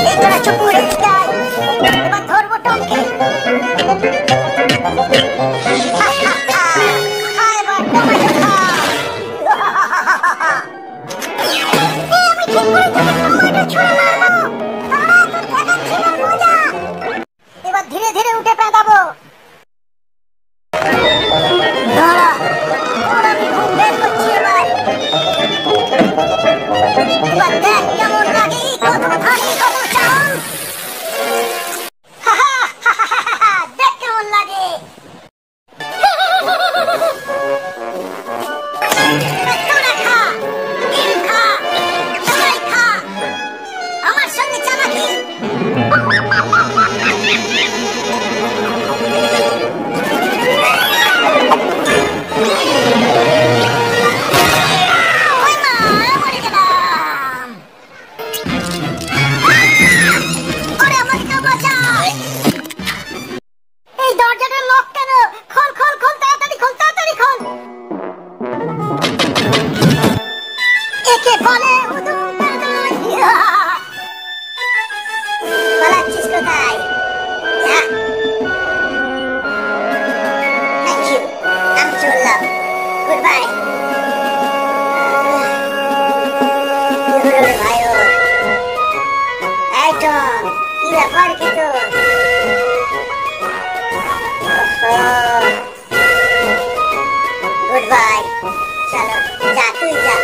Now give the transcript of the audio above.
এই তোরা চুপ করে যাই, এবার ধরবো টমকে। এবার ধীরে ধীরে উঠে পেঁদাবো। এবার দেখ কেমন লাগে, কত ভারী কত চাল। দেখ কেমন লাগে। তোরা খা, ডিম খা, সবাই খা, আমার সঙ্গে চালাকি। এই দরজাটা লক কেন? খোল খোল খোল, তাড়াতাড়ি খোল, তাড়াতাড়ি খোল। একে বলে উদুম পাগল। পালাচ্ছিস কোথায়? থ্যাংক ইউ, আমি চললাম। Good bye. ভাই এই টম, কি ব্যাপার কি তোর? গুড বাই, চলো যা, তুই যা।